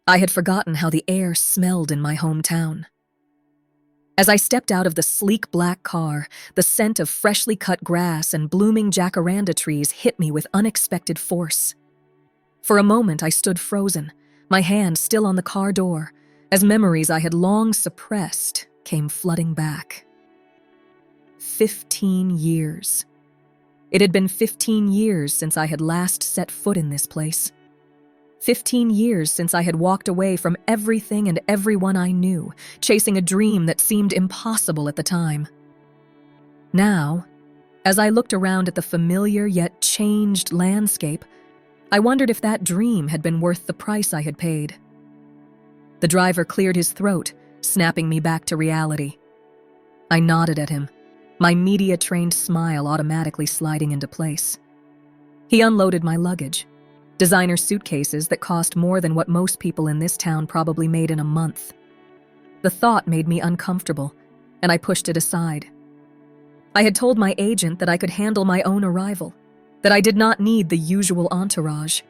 I had forgotten how the air smelled in my hometown. As I stepped out of the sleek black car, the scent of freshly cut grass and blooming jacaranda trees hit me with unexpected force. For a moment, I stood frozen, my hand still on the car door, as memories I had long suppressed came flooding back. 15 years. It had been 15 years since I had last set foot in this place. 15 years since I had walked away from everything and everyone I knew, chasing a dream that seemed impossible at the time. Now, as I looked around at the familiar yet changed landscape, I wondered if that dream had been worth the price I had paid. The driver cleared his throat, snapping me back to reality. I nodded at him, my media-trained smile automatically sliding into place. He unloaded my luggage. Designer suitcases that cost more than what most people in this town probably made in a month. The thought made me uncomfortable, and I pushed it aside. I had told my agent that I could handle my own arrival, that I did not need the usual entourage.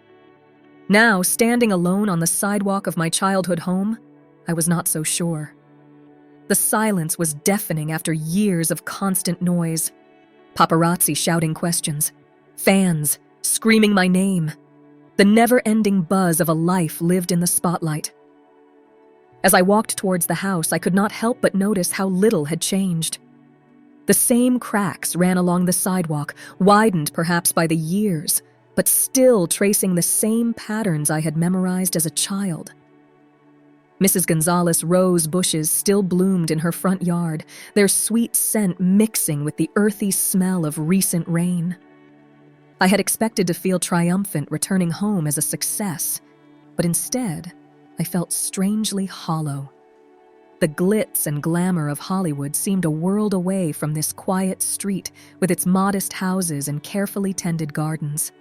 Now, standing alone on the sidewalk of my childhood home, I was not so sure. The silence was deafening after years of constant noise. Paparazzi shouting questions, fans screaming my name. The never-ending buzz of a life lived in the spotlight. As I walked towards the house, I could not help but notice how little had changed. The same cracks ran along the sidewalk, widened perhaps by the years, but still tracing the same patterns I had memorized as a child. Mrs. Gonzalez' rose bushes still bloomed in her front yard, their sweet scent mixing with the earthy smell of recent rain. I had expected to feel triumphant returning home as a success, but instead, I felt strangely hollow. The glitz and glamour of Hollywood seemed a world away from this quiet street with its modest houses and carefully tended gardens.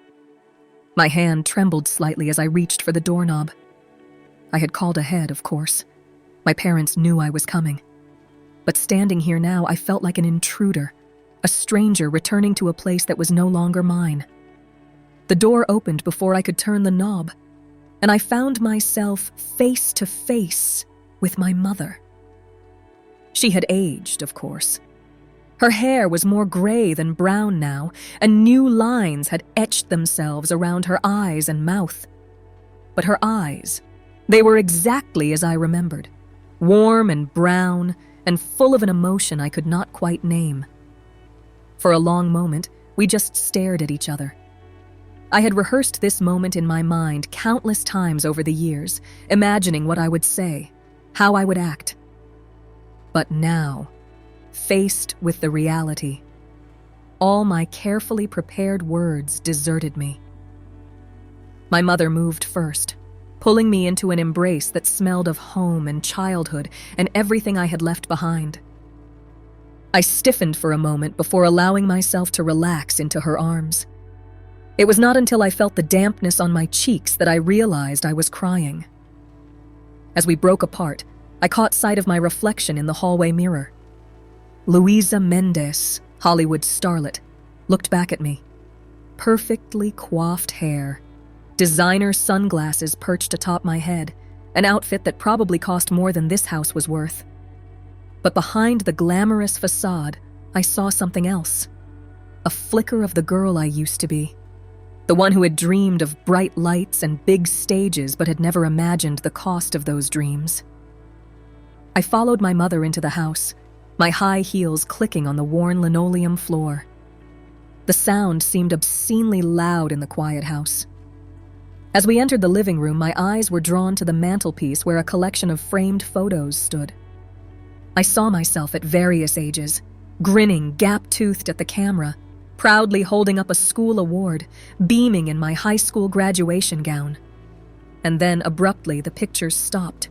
My hand trembled slightly as I reached for the doorknob. I had called ahead, of course. My parents knew I was coming. But standing here now, I felt like an intruder, a stranger returning to a place that was no longer mine. The door opened before I could turn the knob, and I found myself face to face with my mother. She had aged, of course. Her hair was more gray than brown now, and new lines had etched themselves around her eyes and mouth. But her eyes, they were exactly as I remembered, warm and brown and full of an emotion I could not quite name. For a long moment, we just stared at each other. I had rehearsed this moment in my mind countless times over the years, imagining what I would say, how I would act. But now, faced with the reality, all my carefully prepared words deserted me. My mother moved first, pulling me into an embrace that smelled of home and childhood and everything I had left behind. I stiffened for a moment before allowing myself to relax into her arms. It was not until I felt the dampness on my cheeks that I realized I was crying. As we broke apart, I caught sight of my reflection in the hallway mirror. Luisa Mendez, Hollywood starlet, looked back at me. Perfectly coiffed hair, designer sunglasses perched atop my head, an outfit that probably cost more than this house was worth. But behind the glamorous facade, I saw something else. A flicker of the girl I used to be. The one who had dreamed of bright lights and big stages but had never imagined the cost of those dreams. I followed my mother into the house, my high heels clicking on the worn linoleum floor. The sound seemed obscenely loud in the quiet house. As we entered the living room, my eyes were drawn to the mantelpiece where a collection of framed photos stood. I saw myself at various ages, grinning gap-toothed at the camera, proudly holding up a school award, beaming in my high school graduation gown. And then, abruptly, the pictures stopped.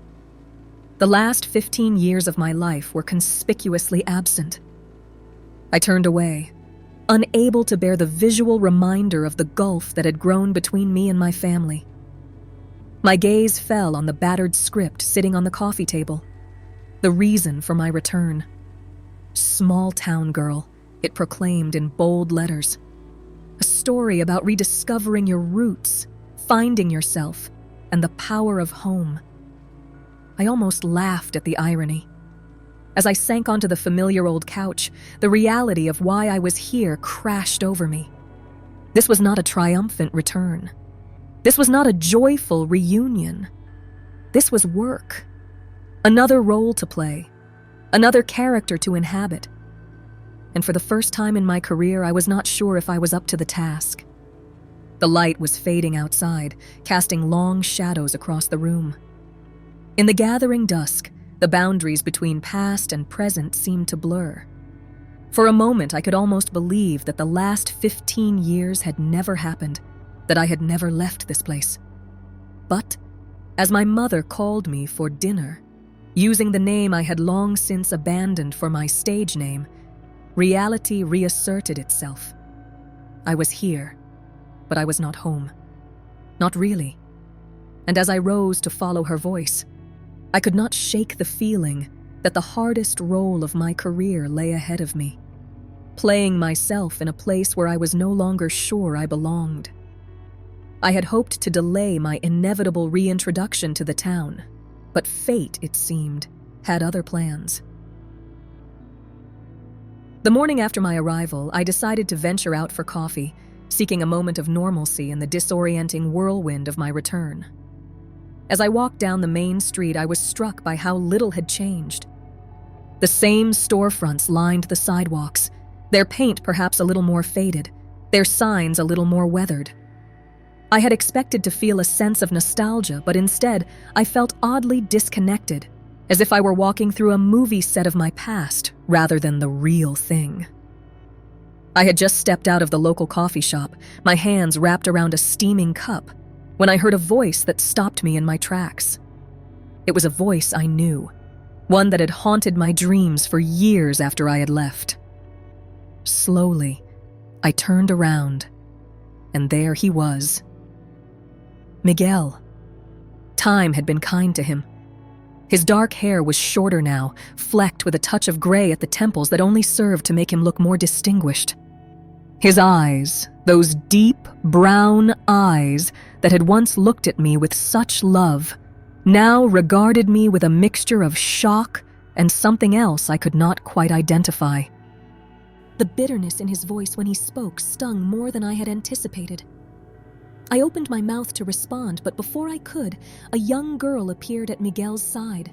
The last 15 years of my life were conspicuously absent. I turned away, unable to bear the visual reminder of the gulf that had grown between me and my family. My gaze fell on the battered script sitting on the coffee table. The reason for my return. Small town girl, it proclaimed in bold letters. A story about rediscovering your roots, finding yourself, and the power of home. I almost laughed at the irony. As I sank onto the familiar old couch, the reality of why I was here crashed over me. This was not a triumphant return. This was not a joyful reunion. This was work. Another role to play. Another character to inhabit. And for the first time in my career, I was not sure if I was up to the task. The light was fading outside, casting long shadows across the room. In the gathering dusk, the boundaries between past and present seemed to blur. For a moment, I could almost believe that the last 15 years had never happened, that I had never left this place. But as my mother called me for dinner, using the name I had long since abandoned for my stage name, reality reasserted itself. I was here, but I was not home. Not really. And as I rose to follow her voice, I could not shake the feeling that the hardest role of my career lay ahead of me, playing myself in a place where I was no longer sure I belonged. I had hoped to delay my inevitable reintroduction to the town, but fate, it seemed, had other plans. The morning after my arrival, I decided to venture out for coffee, seeking a moment of normalcy in the disorienting whirlwind of my return. As I walked down the main street, I was struck by how little had changed. The same storefronts lined the sidewalks, their paint perhaps a little more faded, their signs a little more weathered. I had expected to feel a sense of nostalgia, but instead, I felt oddly disconnected, as if I were walking through a movie set of my past rather than the real thing. I had just stepped out of the local coffee shop, my hands wrapped around a steaming cup, when I heard a voice that stopped me in my tracks. It was a voice I knew, one that had haunted my dreams for years after I had left. Slowly, I turned around, and there he was. Miguel. Time had been kind to him. His dark hair was shorter now, flecked with a touch of gray at the temples that only served to make him look more distinguished. His eyes, those deep, brown eyes that had once looked at me with such love, now regarded me with a mixture of shock and something else I could not quite identify. The bitterness in his voice when he spoke stung more than I had anticipated. I opened my mouth to respond, but before I could, a young girl appeared at Miguel's side.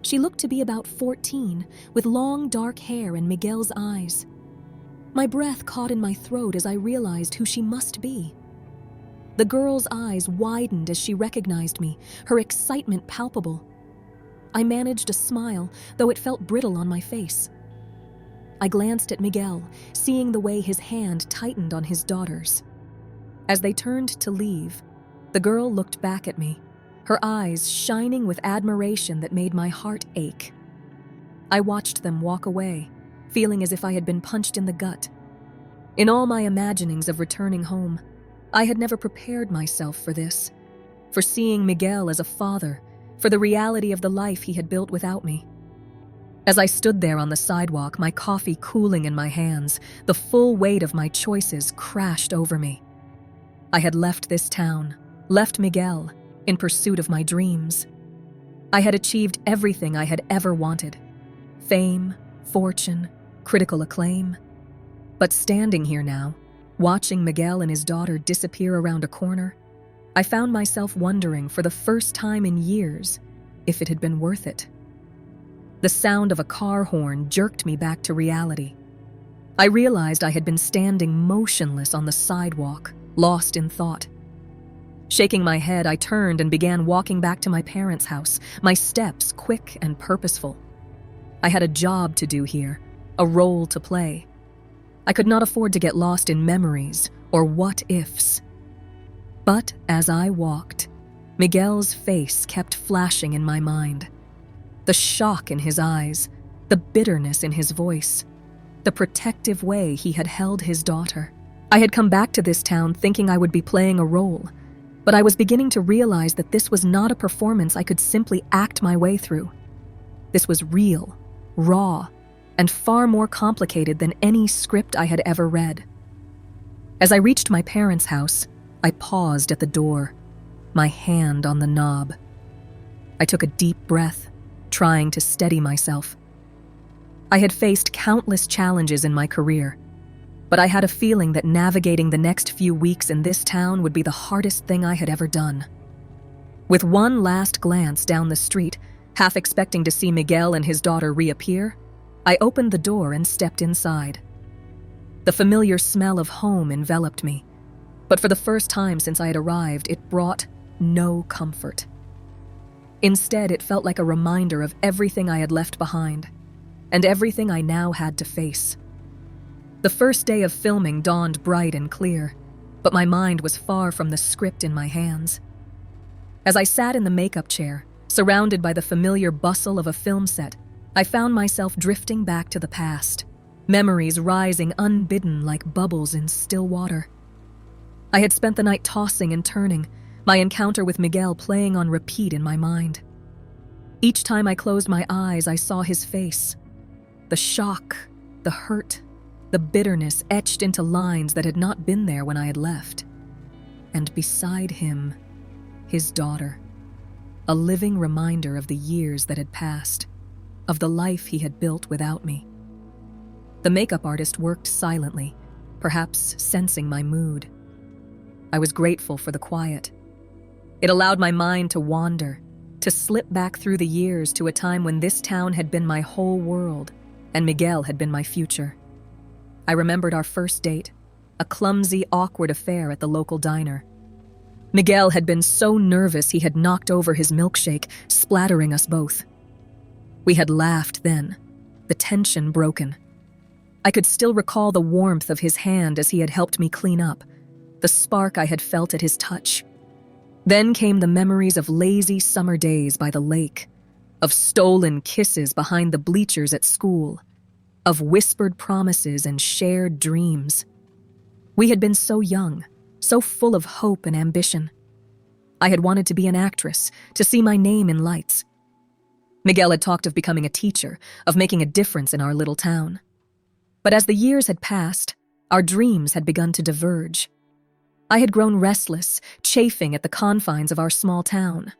She looked to be about 14, with long dark hair and Miguel's eyes. My breath caught in my throat as I realized who she must be. The girl's eyes widened as she recognized me, her excitement palpable. I managed a smile, though it felt brittle on my face. I glanced at Miguel, seeing the way his hand tightened on his daughter's. As they turned to leave, the girl looked back at me, her eyes shining with admiration that made my heart ache. I watched them walk away, feeling as if I had been punched in the gut. In all my imaginings of returning home, I had never prepared myself for this, for seeing Miguel as a father, for the reality of the life he had built without me. As I stood there on the sidewalk, my coffee cooling in my hands, the full weight of my choices crashed over me. I had left this town, left Miguel, in pursuit of my dreams. I had achieved everything I had ever wanted: fame, fortune, critical acclaim. But standing here now, watching Miguel and his daughter disappear around a corner, I found myself wondering for the first time in years if it had been worth it. The sound of a car horn jerked me back to reality. I realized I had been standing motionless on the sidewalk, lost in thought. Shaking my head, I turned and began walking back to my parents' house, my steps quick and purposeful. I had a job to do here, a role to play. I could not afford to get lost in memories or what-ifs. But as I walked, Miguel's face kept flashing in my mind. The shock in his eyes, the bitterness in his voice, the protective way he had held his daughter. I had come back to this town thinking I would be playing a role, but I was beginning to realize that this was not a performance I could simply act my way through. This was real, raw, and far more complicated than any script I had ever read. As I reached my parents' house, I paused at the door, my hand on the knob. I took a deep breath, trying to steady myself. I had faced countless challenges in my career, but I had a feeling that navigating the next few weeks in this town would be the hardest thing I had ever done. With one last glance down the street, half expecting to see Miguel and his daughter reappear, I opened the door and stepped inside. The familiar smell of home enveloped me, but for the first time since I had arrived, it brought no comfort. Instead, it felt like a reminder of everything I had left behind, and everything I now had to face. The first day of filming dawned bright and clear, but my mind was far from the script in my hands. As I sat in the makeup chair, surrounded by the familiar bustle of a film set, I found myself drifting back to the past, memories rising unbidden like bubbles in still water. I had spent the night tossing and turning, my encounter with Miguel playing on repeat in my mind. Each time I closed my eyes, I saw his face. The shock, the hurt, the bitterness etched into lines that had not been there when I had left. And beside him, his daughter. A living reminder of the years that had passed, of the life he had built without me. The makeup artist worked silently, perhaps sensing my mood. I was grateful for the quiet. It allowed my mind to wander, to slip back through the years to a time when this town had been my whole world, and Miguel had been my future. I remembered our first date, a clumsy, awkward affair at the local diner. Miguel had been so nervous he had knocked over his milkshake, splattering us both. We had laughed then, the tension broken. I could still recall the warmth of his hand as he had helped me clean up, the spark I had felt at his touch. Then came the memories of lazy summer days by the lake, of stolen kisses behind the bleachers at school, of whispered promises and shared dreams. We had been so young, so full of hope and ambition. I had wanted to be an actress, to see my name in lights. Miguel had talked of becoming a teacher, of making a difference in our little town. But as the years had passed, our dreams had begun to diverge. I had grown restless, chafing at the confines of our small town.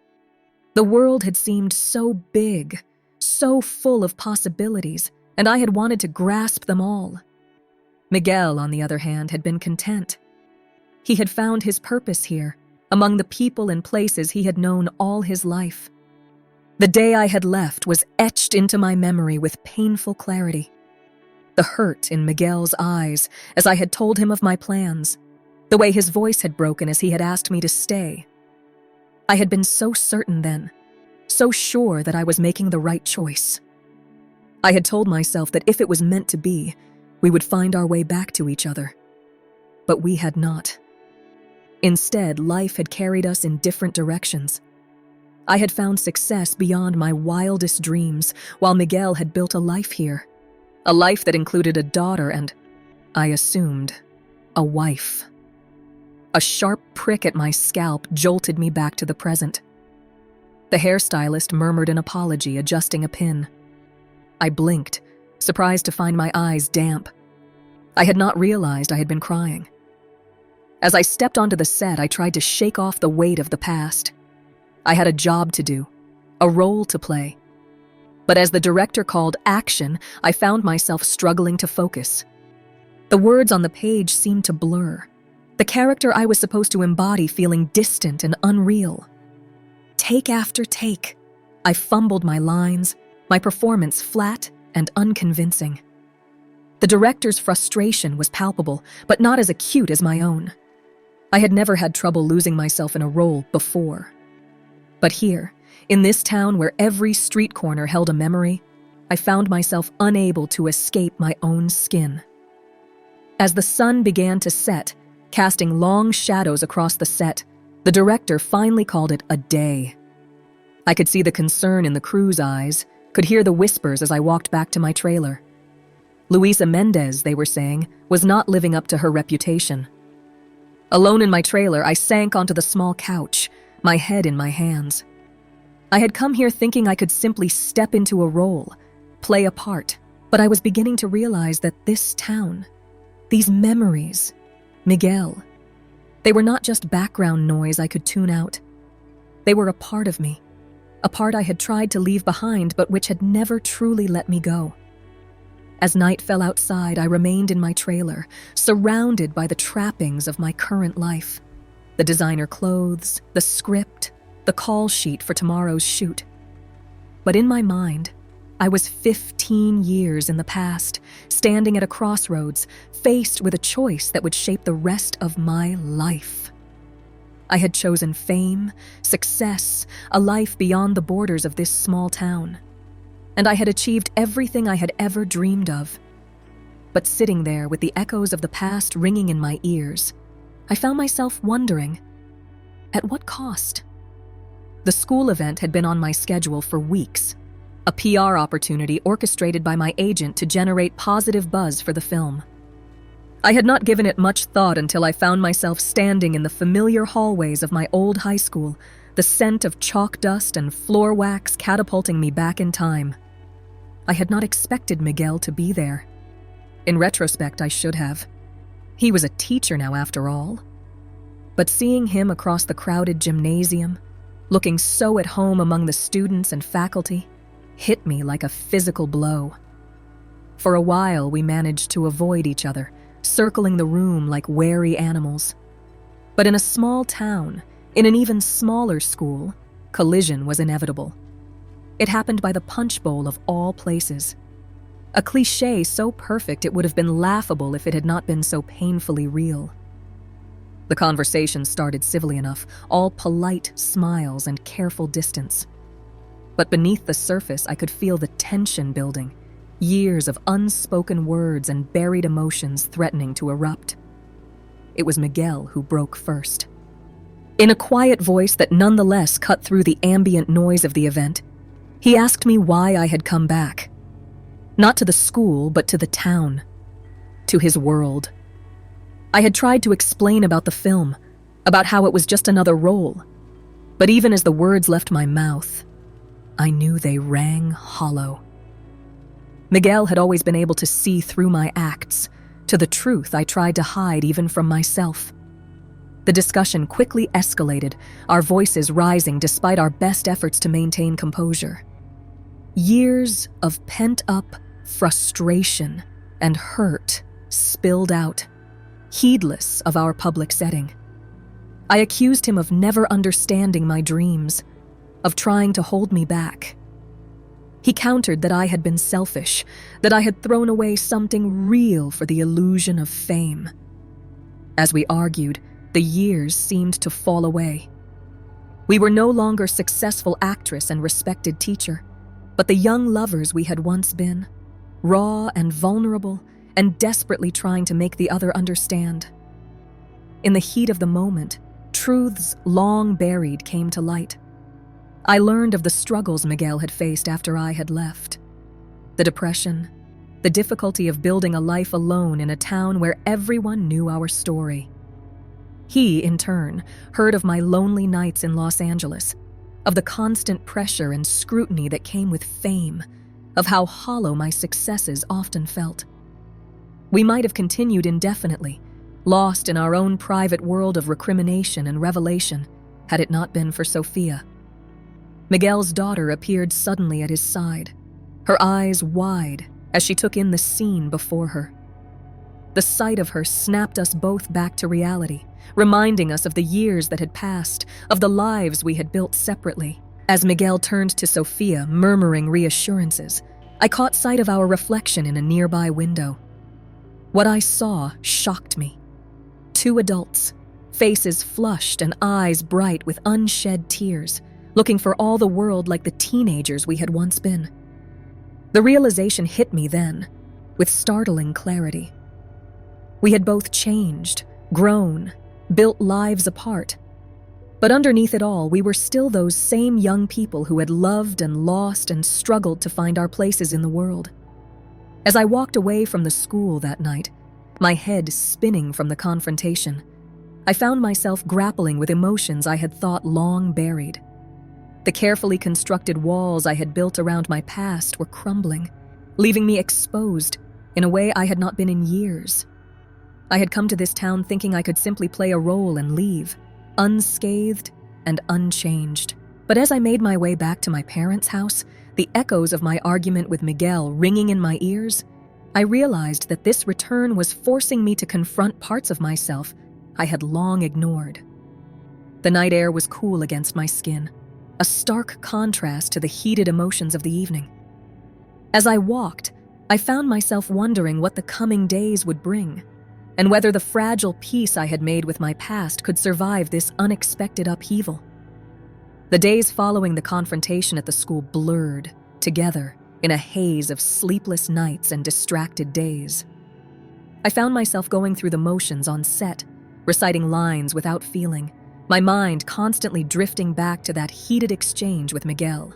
The world had seemed so big, so full of possibilities, and I had wanted to grasp them all. Miguel, on the other hand, had been content. He had found his purpose here, among the people and places he had known all his life. The day I had left was etched into my memory with painful clarity. The hurt in Miguel's eyes as I had told him of my plans, the way his voice had broken as he had asked me to stay. I had been so certain then, so sure that I was making the right choice. I had told myself that if it was meant to be, we would find our way back to each other. But we had not. Instead, life had carried us in different directions. I had found success beyond my wildest dreams, while Miguel had built a life here. A life that included a daughter and, I assumed, a wife. A sharp prick at my scalp jolted me back to the present. The hairstylist murmured an apology, adjusting a pin. I blinked, surprised to find my eyes damp. I had not realized I had been crying. As I stepped onto the set, I tried to shake off the weight of the past. I had a job to do, a role to play. But as the director called action, I found myself struggling to focus. The words on the page seemed to blur, the character I was supposed to embody feeling distant and unreal. Take after take, I fumbled my lines, my performance flat and unconvincing. The director's frustration was palpable, but not as acute as my own. I had never had trouble losing myself in a role before. But here, in this town where every street corner held a memory, I found myself unable to escape my own skin. As the sun began to set, casting long shadows across the set, the director finally called it a day. I could see the concern in the crew's eyes, could hear the whispers as I walked back to my trailer. Luisa Mendez, they were saying, was not living up to her reputation. Alone in my trailer, I sank onto the small couch, my head in my hands. I had come here thinking I could simply step into a role, play a part, but I was beginning to realize that this town, these memories, Miguel, they were not just background noise I could tune out. They were a part of me, a part I had tried to leave behind but which had never truly let me go. As night fell outside, I remained in my trailer, surrounded by the trappings of my current life. The designer clothes, the script, the call sheet for tomorrow's shoot. But in my mind, I was 15 years in the past, standing at a crossroads, faced with a choice that would shape the rest of my life. I had chosen fame, success, a life beyond the borders of this small town. And I had achieved everything I had ever dreamed of. But sitting there with the echoes of the past ringing in my ears, I found myself wondering, at what cost? The school event had been on my schedule for weeks, a PR opportunity orchestrated by my agent to generate positive buzz for the film. I had not given it much thought until I found myself standing in the familiar hallways of my old high school, the scent of chalk dust and floor wax catapulting me back in time. I had not expected Miguel to be there. In retrospect, I should have. He was a teacher now, after all. But seeing him across the crowded gymnasium, looking so at home among the students and faculty, hit me like a physical blow. For a while, we managed to avoid each other, circling the room like wary animals. But in a small town, in an even smaller school, collision was inevitable. It happened by the punch bowl of all places. A cliché so perfect it would have been laughable if it had not been so painfully real. The conversation started civilly enough, all polite smiles and careful distance. But beneath the surface, I could feel the tension building, years of unspoken words and buried emotions threatening to erupt. It was Miguel who broke first. In a quiet voice that nonetheless cut through the ambient noise of the event, he asked me why I had come back. Not to the school, but to the town. To his world. I had tried to explain about the film, about how it was just another role. But even as the words left my mouth, I knew they rang hollow. Miguel had always been able to see through my acts, to the truth I tried to hide even from myself. The discussion quickly escalated, our voices rising despite our best efforts to maintain composure. Years of pent-up frustration and hurt spilled out, heedless of our public setting. I accused him of never understanding my dreams, of trying to hold me back. He countered that I had been selfish, that I had thrown away something real for the illusion of fame. As we argued, the years seemed to fall away. We were no longer successful actress and respected teacher, but the young lovers we had once been, raw and vulnerable and desperately trying to make the other understand. In the heat of the moment, truths long buried came to light. I learned of the struggles Miguel had faced after I had left. The depression, the difficulty of building a life alone in a town where everyone knew our story. He, in turn, heard of my lonely nights in Los Angeles, of the constant pressure and scrutiny that came with fame, of how hollow my successes often felt. We might have continued indefinitely, lost in our own private world of recrimination and revelation, had it not been for Sophia. Miguel's daughter appeared suddenly at his side, her eyes wide as she took in the scene before her. The sight of her snapped us both back to reality, reminding us of the years that had passed, of the lives we had built separately. As Miguel turned to Sophia, murmuring reassurances, I caught sight of our reflection in a nearby window. What I saw shocked me. 2 adults, faces flushed and eyes bright with unshed tears, looking for all the world like the teenagers we had once been. The realization hit me then, with startling clarity. We had both changed, grown, built lives apart. But underneath it all, we were still those same young people who had loved and lost and struggled to find our places in the world. As I walked away from the school that night, my head spinning from the confrontation, I found myself grappling with emotions I had thought long buried. The carefully constructed walls I had built around my past were crumbling, leaving me exposed in a way I had not been in years. I had come to this town thinking I could simply play a role and leave, unscathed and unchanged. But as I made my way back to my parents' house, the echoes of my argument with Miguel ringing in my ears, I realized that this return was forcing me to confront parts of myself I had long ignored. The night air was cool against my skin, a stark contrast to the heated emotions of the evening. As I walked, I found myself wondering what the coming days would bring, and whether the fragile peace I had made with my past could survive this unexpected upheaval. The days following the confrontation at the school blurred together in a haze of sleepless nights and distracted days. I found myself going through the motions on set, reciting lines without feeling, my mind constantly drifting back to that heated exchange with Miguel.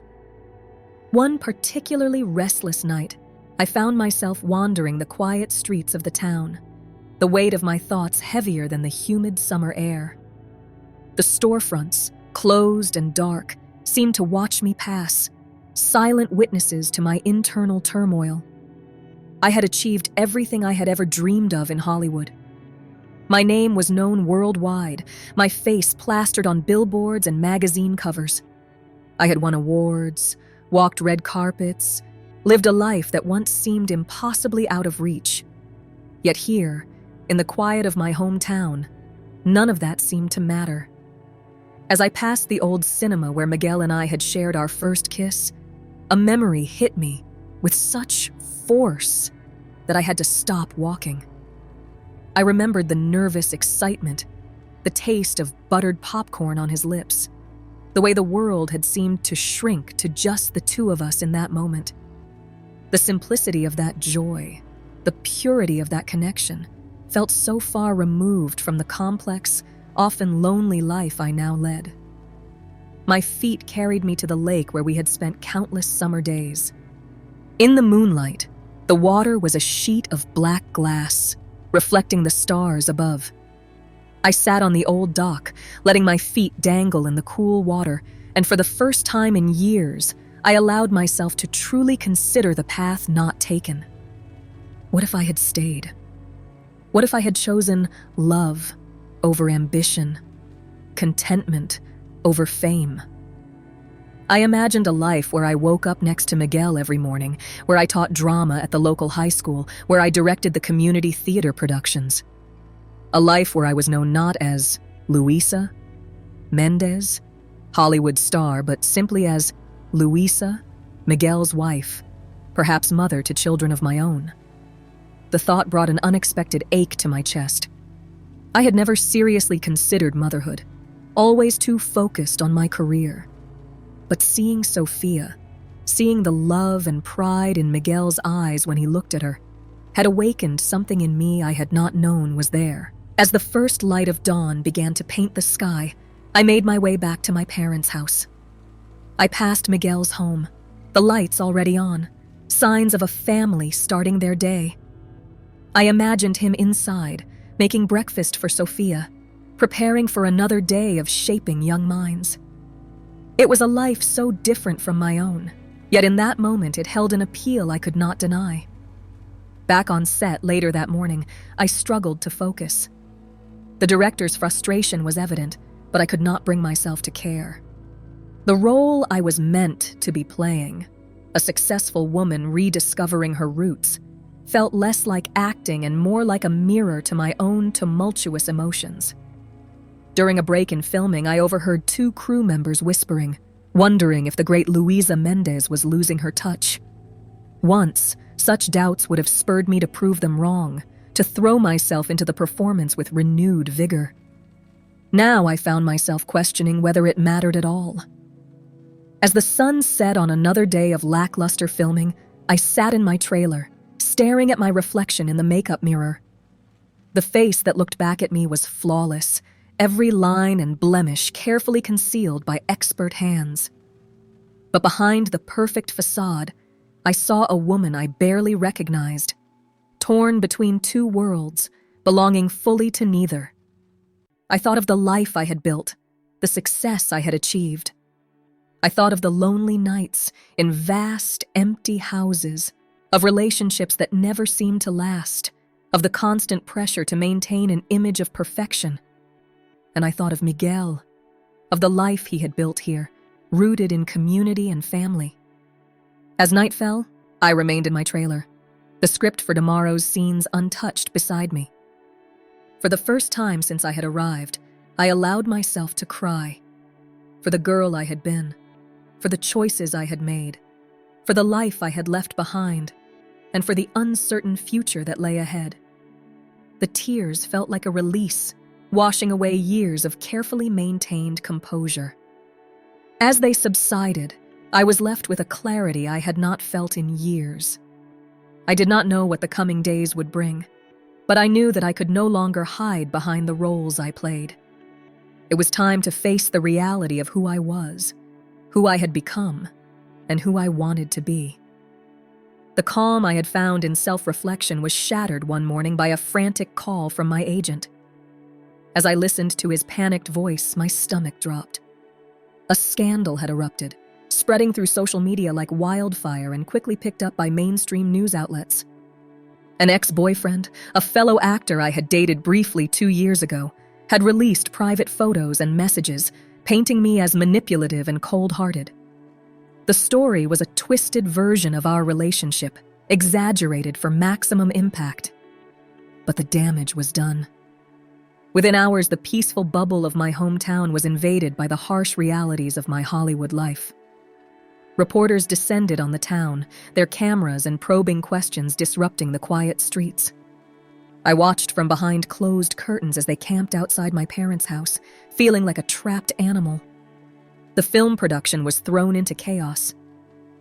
One particularly restless night, I found myself wandering the quiet streets of the town, the weight of my thoughts heavier than the humid summer air. The storefronts, closed and dark, seemed to watch me pass, silent witnesses to my internal turmoil. I had achieved everything I had ever dreamed of in Hollywood. My name was known worldwide, my face plastered on billboards and magazine covers. I had won awards, walked red carpets, lived a life that once seemed impossibly out of reach. Yet here, in the quiet of my hometown, none of that seemed to matter. As I passed the old cinema where Miguel and I had shared our first kiss, a memory hit me with such force that I had to stop walking. I remembered the nervous excitement, the taste of buttered popcorn on his lips, the way the world had seemed to shrink to just the two of us in that moment. The simplicity of that joy, the purity of that connection, felt so far removed from the complex, often lonely life I now led. My feet carried me to the lake where we had spent countless summer days. In the moonlight, the water was a sheet of black glass, reflecting the stars above. I sat on the old dock, letting my feet dangle in the cool water, and for the first time in years, I allowed myself to truly consider the path not taken. What if I had stayed? What if I had chosen love over ambition, contentment over fame? I imagined a life where I woke up next to Miguel every morning, where I taught drama at the local high school, where I directed the community theater productions. A life where I was known not as Luisa Mendez, Hollywood star, but simply as Luisa, Miguel's wife, perhaps mother to children of my own. The thought brought an unexpected ache to my chest. I had never seriously considered motherhood, always too focused on my career. But seeing Sophia, seeing the love and pride in Miguel's eyes when he looked at her, had awakened something in me I had not known was there. As the first light of dawn began to paint the sky, I made my way back to my parents' house. I passed Miguel's home, the lights already on, signs of a family starting their day. I imagined him inside, making breakfast for Sophia, preparing for another day of shaping young minds. It was a life so different from my own, yet in that moment it held an appeal I could not deny. Back on set later that morning, I struggled to focus. The director's frustration was evident, but I could not bring myself to care. The role I was meant to be playing, a successful woman rediscovering her roots, felt less like acting and more like a mirror to my own tumultuous emotions. During a break in filming, I overheard two crew members whispering, wondering if the great Luisa Mendez was losing her touch. Once, such doubts would have spurred me to prove them wrong, to throw myself into the performance with renewed vigor. Now I found myself questioning whether it mattered at all. As the sun set on another day of lackluster filming, I sat in my trailer, staring at my reflection in the makeup mirror. The face that looked back at me was flawless, every line and blemish carefully concealed by expert hands. But behind the perfect facade, I saw a woman I barely recognized, torn between two worlds, belonging fully to neither. I thought of the life I had built, the success I had achieved. I thought of the lonely nights in vast, empty houses, of relationships that never seemed to last, of the constant pressure to maintain an image of perfection. And I thought of Miguel, of the life he had built here, rooted in community and family. As night fell, I remained in my trailer, the script for tomorrow's scenes untouched beside me. For the first time since I had arrived, I allowed myself to cry. For the girl I had been, for the choices I had made, for the life I had left behind, and for the uncertain future that lay ahead. The tears felt like a release, washing away years of carefully maintained composure. As they subsided, I was left with a clarity I had not felt in years. I did not know what the coming days would bring, but I knew that I could no longer hide behind the roles I played. It was time to face the reality of who I was, who I had become, and who I wanted to be. The calm I had found in self-reflection was shattered one morning by a frantic call from my agent. As I listened to his panicked voice, my stomach dropped. A scandal had erupted, spreading through social media like wildfire and quickly picked up by mainstream news outlets. An ex-boyfriend, a fellow actor I had dated briefly 2 years ago, had released private photos and messages, painting me as manipulative and cold-hearted. The story was a twisted version of our relationship, exaggerated for maximum impact. But the damage was done. Within hours, the peaceful bubble of my hometown was invaded by the harsh realities of my Hollywood life. Reporters descended on the town, their cameras and probing questions disrupting the quiet streets. I watched from behind closed curtains as they camped outside my parents' house, feeling like a trapped animal. The film production was thrown into chaos.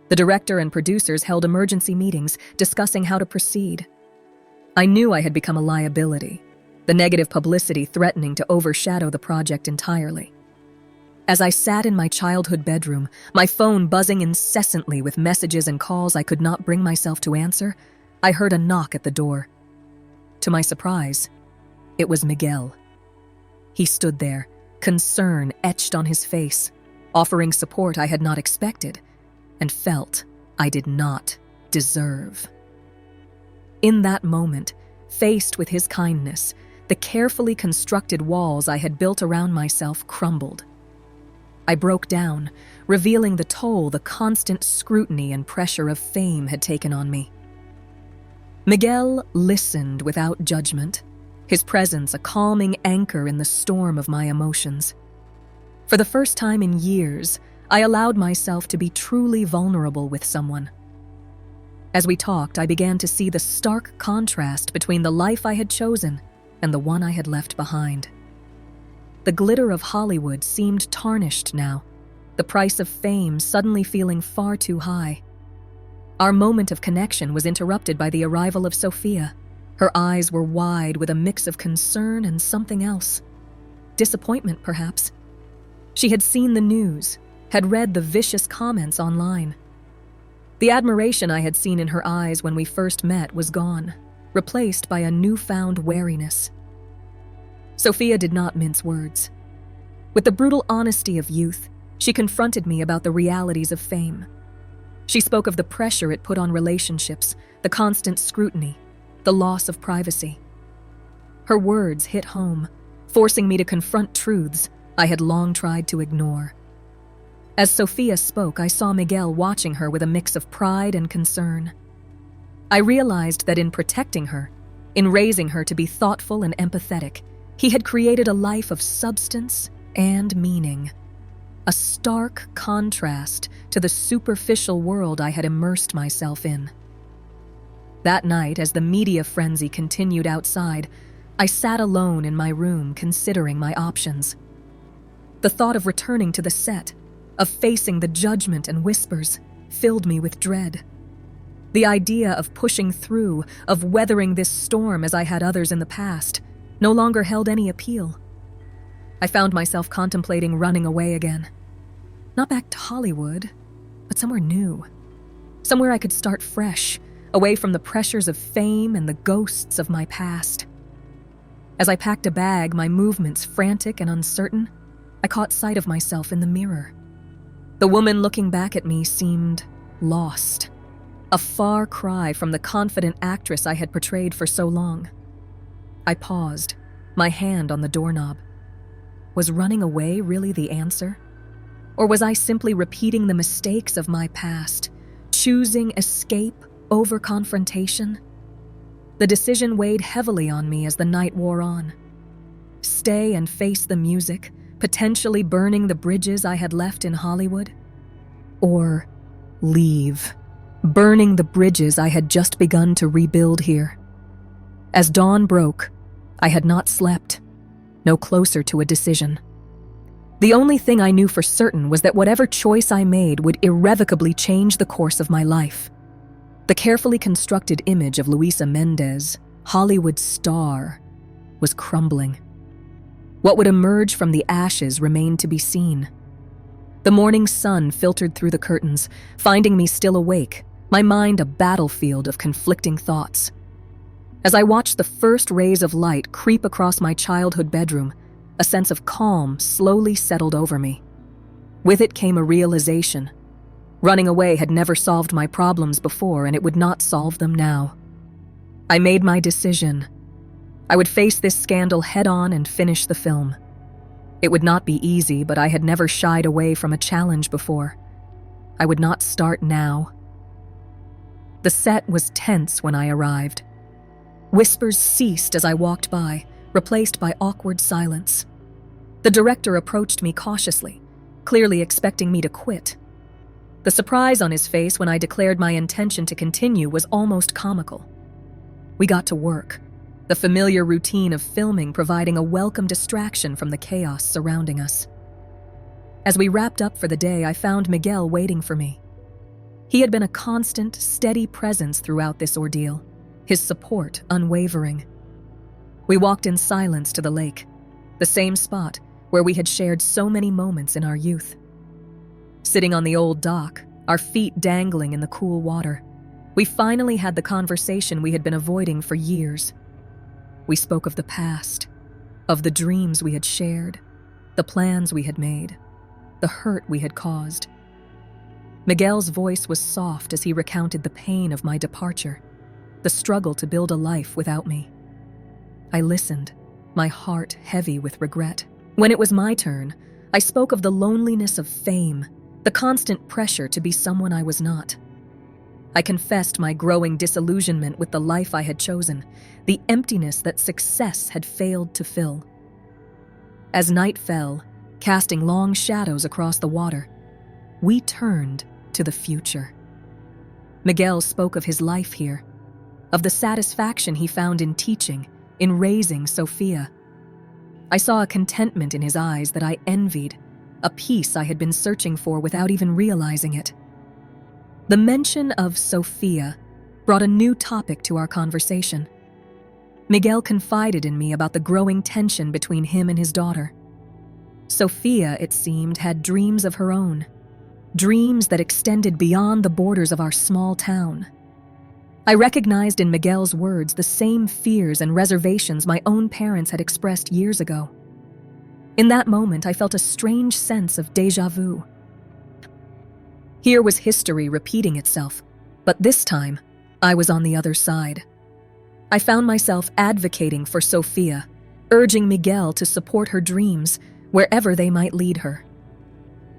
The director and producers held emergency meetings, discussing how to proceed. I knew I had become a liability, the negative publicity threatening to overshadow the project entirely. As I sat in my childhood bedroom, my phone buzzing incessantly with messages and calls I could not bring myself to answer, I heard a knock at the door. To my surprise, it was Miguel. He stood there, concern etched on his face, offering support I had not expected and felt I did not deserve. In that moment, faced with his kindness, the carefully constructed walls I had built around myself crumbled. I broke down, revealing the toll the constant scrutiny and pressure of fame had taken on me. Miguel listened without judgment, his presence a calming anchor in the storm of my emotions. For the first time in years, I allowed myself to be truly vulnerable with someone. As we talked, I began to see the stark contrast between the life I had chosen and the one I had left behind. The glitter of Hollywood seemed tarnished now, the price of fame suddenly feeling far too high. Our moment of connection was interrupted by the arrival of Sophia. Her eyes were wide with a mix of concern and something else. Disappointment, perhaps. She had seen the news, had read the vicious comments online. The admiration I had seen in her eyes when we first met was gone, replaced by a newfound wariness. Sophia did not mince words. With the brutal honesty of youth, she confronted me about the realities of fame. She spoke of the pressure it put on relationships, the constant scrutiny, the loss of privacy. Her words hit home, forcing me to confront truths I had long tried to ignore. As Sophia spoke, I saw Miguel watching her with a mix of pride and concern. I realized that in protecting her, in raising her to be thoughtful and empathetic, he had created a life of substance and meaning. A stark contrast to the superficial world I had immersed myself in. That night, as the media frenzy continued outside, I sat alone in my room considering my options. The thought of returning to the set, of facing the judgment and whispers, filled me with dread. The idea of pushing through, of weathering this storm as I had others in the past, no longer held any appeal. I found myself contemplating running away again. Not back to Hollywood, but somewhere new. Somewhere I could start fresh, away from the pressures of fame and the ghosts of my past. As I packed a bag, my movements frantic and uncertain, I caught sight of myself in the mirror. The woman looking back at me seemed lost, a far cry from the confident actress I had portrayed for so long. I paused, my hand on the doorknob. Was running away really the answer? Or was I simply repeating the mistakes of my past, choosing escape over confrontation? The decision weighed heavily on me as the night wore on. Stay and face the music, potentially burning the bridges I had left in Hollywood? Or leave, burning the bridges I had just begun to rebuild here? As dawn broke, I had not slept, no closer to a decision. The only thing I knew for certain was that whatever choice I made would irrevocably change the course of my life. The carefully constructed image of Luisa Mendez, Hollywood star, was crumbling. What would emerge from the ashes remained to be seen. The morning sun filtered through the curtains, finding me still awake, my mind a battlefield of conflicting thoughts. As I watched the first rays of light creep across my childhood bedroom, a sense of calm slowly settled over me. With it came a realization. Running away had never solved my problems before, and it would not solve them now. I made my decision. I would face this scandal head-on and finish the film. It would not be easy, but I had never shied away from a challenge before. I would not start now. The set was tense when I arrived. Whispers ceased as I walked by, replaced by awkward silence. The director approached me cautiously, clearly expecting me to quit. The surprise on his face when I declared my intention to continue was almost comical. We got to work, the familiar routine of filming providing a welcome distraction from the chaos surrounding us. As we wrapped up for the day, I found Miguel waiting for me. He had been a constant, steady presence throughout this ordeal, his support unwavering. We walked in silence to the lake, the same spot where we had shared so many moments in our youth. Sitting on the old dock, our feet dangling in the cool water, we finally had the conversation we had been avoiding for years. We spoke of the past, of the dreams we had shared, the plans we had made, the hurt we had caused. Miguel's voice was soft as he recounted the pain of my departure, the struggle to build a life without me. I listened, my heart heavy with regret. When it was my turn, I spoke of the loneliness of fame, the constant pressure to be someone I was not. I confessed my growing disillusionment with the life I had chosen, the emptiness that success had failed to fill. As night fell, casting long shadows across the water, we turned to the future. Miguel spoke of his life here, of the satisfaction he found in teaching, in raising Sophia. I saw a contentment in his eyes that I envied, a peace I had been searching for without even realizing it. The mention of Sophia brought a new topic to our conversation. Miguel confided in me about the growing tension between him and his daughter. Sophia, it seemed, had dreams of her own, dreams that extended beyond the borders of our small town. I recognized in Miguel's words the same fears and reservations my own parents had expressed years ago. In that moment, I felt a strange sense of déjà vu. Here was history repeating itself, but this time, I was on the other side. I found myself advocating for Sophia, urging Miguel to support her dreams wherever they might lead her.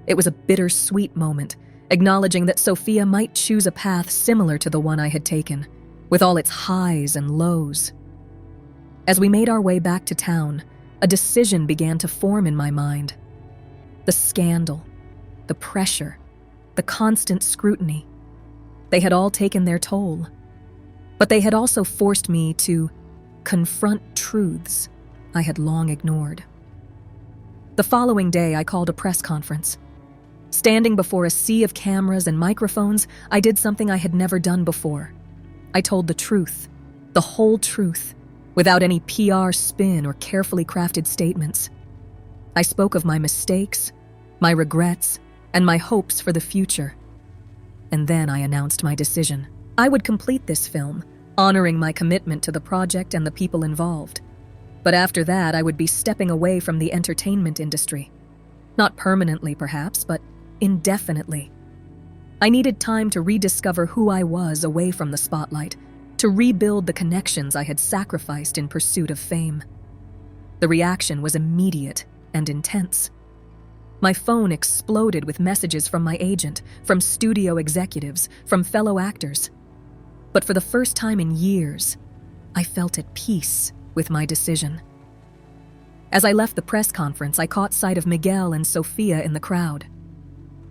It was a bittersweet moment, acknowledging that Sophia might choose a path similar to the one I had taken, with all its highs and lows. As we made our way back to town, a decision began to form in my mind. The scandal, the pressure, the constant scrutiny, they had all taken their toll. But they had also forced me to confront truths I had long ignored. The following day, I called a press conference. Standing before a sea of cameras and microphones, I did something I had never done before. I told the truth, the whole truth, without any PR spin or carefully crafted statements. I spoke of my mistakes, my regrets, and my hopes for the future. And then I announced my decision. I would complete this film, honoring my commitment to the project and the people involved. But after that, I would be stepping away from the entertainment industry. Not permanently, perhaps, but indefinitely. I needed time to rediscover who I was away from the spotlight, to rebuild the connections I had sacrificed in pursuit of fame. The reaction was immediate and intense. My phone exploded with messages from my agent, from studio executives, from fellow actors. But for the first time in years, I felt at peace with my decision. As I left the press conference, I caught sight of Miguel and Sophia in the crowd.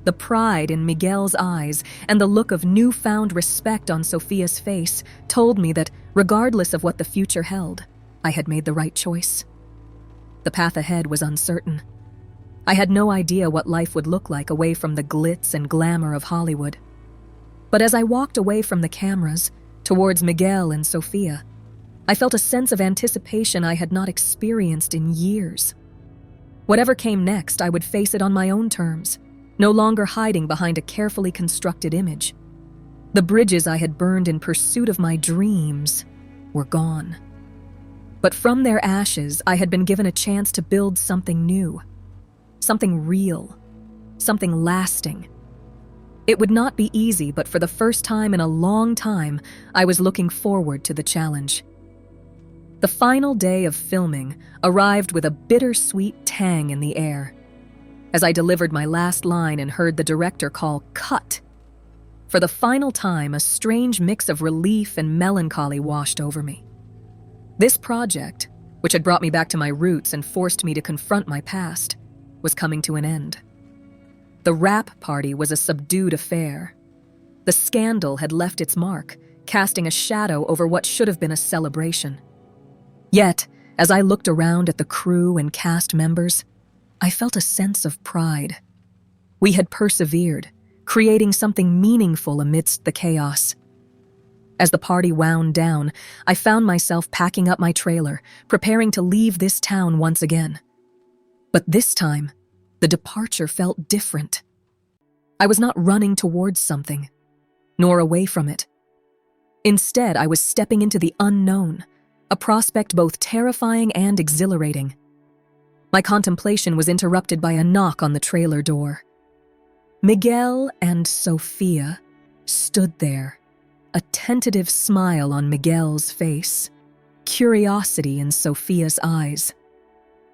The pride in Miguel's eyes and the look of newfound respect on Sophia's face told me that, regardless of what the future held, I had made the right choice. The path ahead was uncertain. I had no idea what life would look like away from the glitz and glamour of Hollywood. But as I walked away from the cameras, towards Miguel and Sophia, I felt a sense of anticipation I had not experienced in years. Whatever came next, I would face it on my own terms, no longer hiding behind a carefully constructed image. The bridges I had burned in pursuit of my dreams were gone. But from their ashes, I had been given a chance to build something new, something real, something lasting. It would not be easy, but for the first time in a long time, I was looking forward to the challenge. The final day of filming arrived with a bittersweet tang in the air. As I delivered my last line and heard the director call "cut," for the final time, a strange mix of relief and melancholy washed over me. This project, which had brought me back to my roots and forced me to confront my past, was coming to an end. The wrap party was a subdued affair. The scandal had left its mark, casting a shadow over what should have been a celebration. Yet, as I looked around at the crew and cast members, I felt a sense of pride. We had persevered, creating something meaningful amidst the chaos. As the party wound down, I found myself packing up my trailer, preparing to leave this town once again. But this time, the departure felt different. I was not running towards something, nor away from it. Instead, I was stepping into the unknown, a prospect both terrifying and exhilarating. My contemplation was interrupted by a knock on the trailer door. Miguel and Sophia stood there, a tentative smile on Miguel's face, curiosity in Sophia's eyes.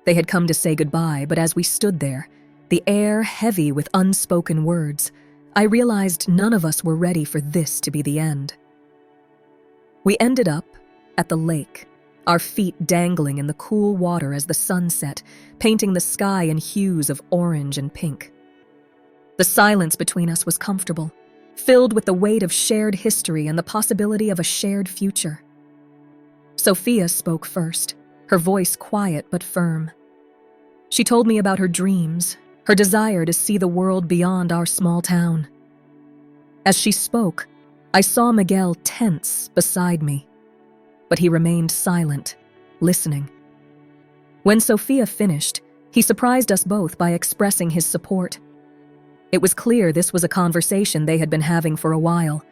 They had come to say goodbye, but as we stood there, the air heavy with unspoken words, I realized none of us were ready for this to be the end. We ended up at the lake, our feet dangling in the cool water as the sun set, painting the sky in hues of orange and pink. The silence between us was comfortable, filled with the weight of shared history and the possibility of a shared future. Sophia spoke first, her voice quiet but firm. She told me about her dreams, her desire to see the world beyond our small town. As she spoke, I saw Miguel tense beside me, but he remained silent, listening. When Sophia finished, he surprised us both by expressing his support. It was clear this was a conversation they had been having for a while,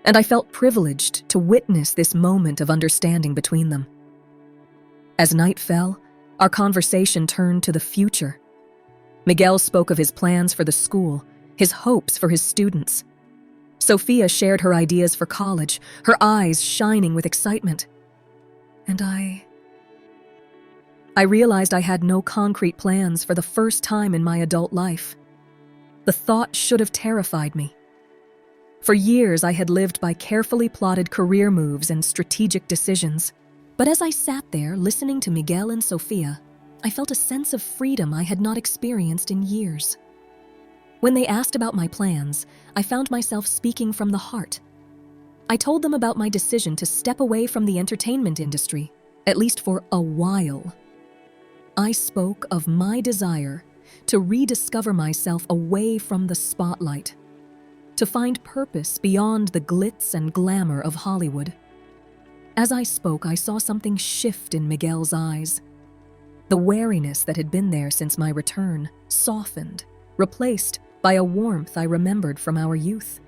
and I felt privileged to witness this moment of understanding between them. As night fell, our conversation turned to the future. Miguel spoke of his plans for the school, his hopes for his students. Sophia shared her ideas for college, her eyes shining with excitement. And I realized I had no concrete plans for the first time in my adult life. The thought should have terrified me. For years, I had lived by carefully plotted career moves and strategic decisions. But as I sat there listening to Miguel and Sophia, I felt a sense of freedom I had not experienced in years. When they asked about my plans, I found myself speaking from the heart. I told them about my decision to step away from the entertainment industry, at least for a while. I spoke of my desire to rediscover myself away from the spotlight, to find purpose beyond the glitz and glamour of Hollywood. As I spoke, I saw something shift in Miguel's eyes. The wariness that had been there since my return softened, replaced by a warmth I remembered from our youth.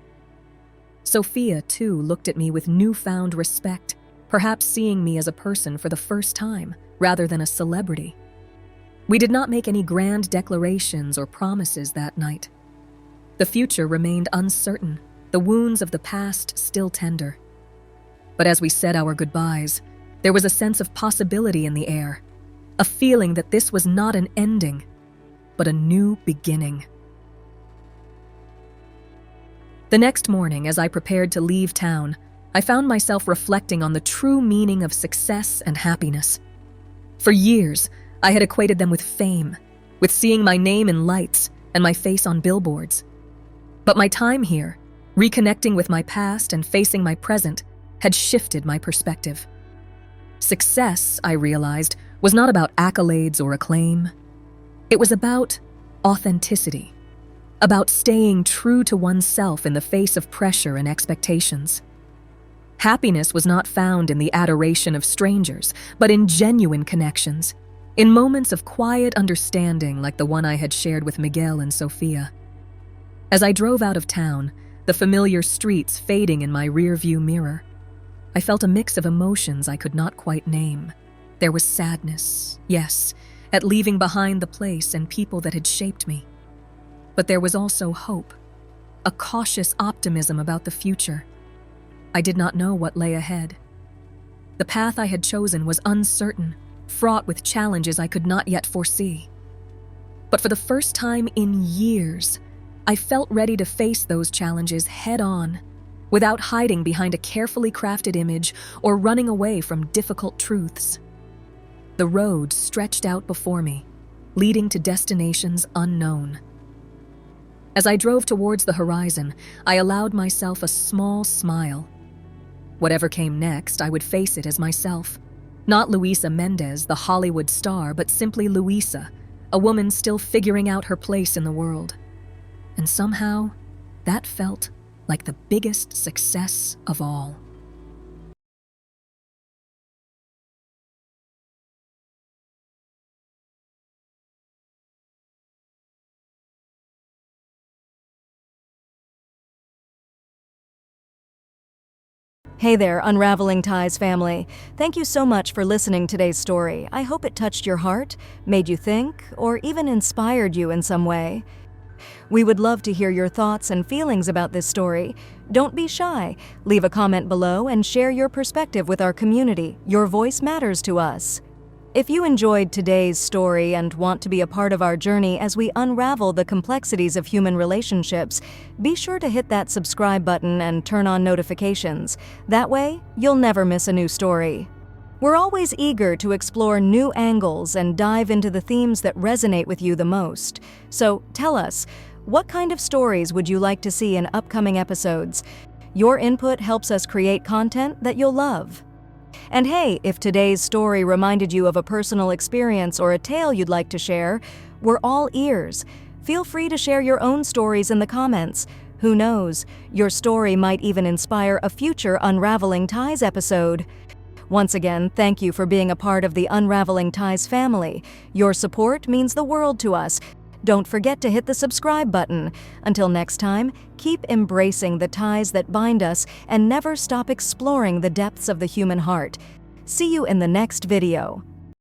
Sophia, too, looked at me with newfound respect, perhaps seeing me as a person for the first time, rather than a celebrity. We did not make any grand declarations or promises that night. The future remained uncertain, the wounds of the past still tender. But as we said our goodbyes, there was a sense of possibility in the air, a feeling that this was not an ending. but a new beginning. The next morning, as I prepared to leave town, I found myself reflecting on the true meaning of success and happiness. For years, I had equated them with fame, with seeing my name in lights and my face on billboards. But my time here, reconnecting with my past and facing my present, had shifted my perspective. Success, I realized, was not about accolades or acclaim. It was about authenticity, about staying true to oneself in the face of pressure and expectations. Happiness was not found in the adoration of strangers, but in genuine connections, in moments of quiet understanding like the one I had shared with Miguel and Sophia. As I drove out of town, the familiar streets fading in my rearview mirror, I felt a mix of emotions I could not quite name. There was sadness, yes, at leaving behind the place and people that had shaped me. But there was also hope, a cautious optimism about the future. I did not know what lay ahead. The path I had chosen was uncertain, fraught with challenges I could not yet foresee. But for the first time in years, I felt ready to face those challenges head-on, without hiding behind a carefully crafted image or running away from difficult truths. The road stretched out before me, leading to destinations unknown. As I drove towards the horizon, I allowed myself a small smile. Whatever came next, I would face it as myself. Not Luisa Mendez, the Hollywood star, but simply Luisa, a woman still figuring out her place in the world. And somehow, that felt like the biggest success of all. Hey there, Unraveling Ties family. Thank you so much for listening to today's story. I hope it touched your heart, made you think, or even inspired you in some way. We would love to hear your thoughts and feelings about this story. Don't be shy. Leave a comment below and share your perspective with our community. Your voice matters to us. If you enjoyed today's story and want to be a part of our journey as we unravel the complexities of human relationships, be sure to hit that subscribe button and turn on notifications. That way, you'll never miss a new story. We're always eager to explore new angles and dive into the themes that resonate with you the most. So tell us, what kind of stories would you like to see in upcoming episodes? Your input helps us create content that you'll love. And hey, if today's story reminded you of a personal experience or a tale you'd like to share, we're all ears. Feel free to share your own stories in the comments. Who knows, your story might even inspire a future Unraveling Ties episode. Once again, thank you for being a part of the Unraveling Ties family. Your support means the world to us. Don't forget to hit the subscribe button. Until next time, keep embracing the ties that bind us and never stop exploring the depths of the human heart. See you in the next video.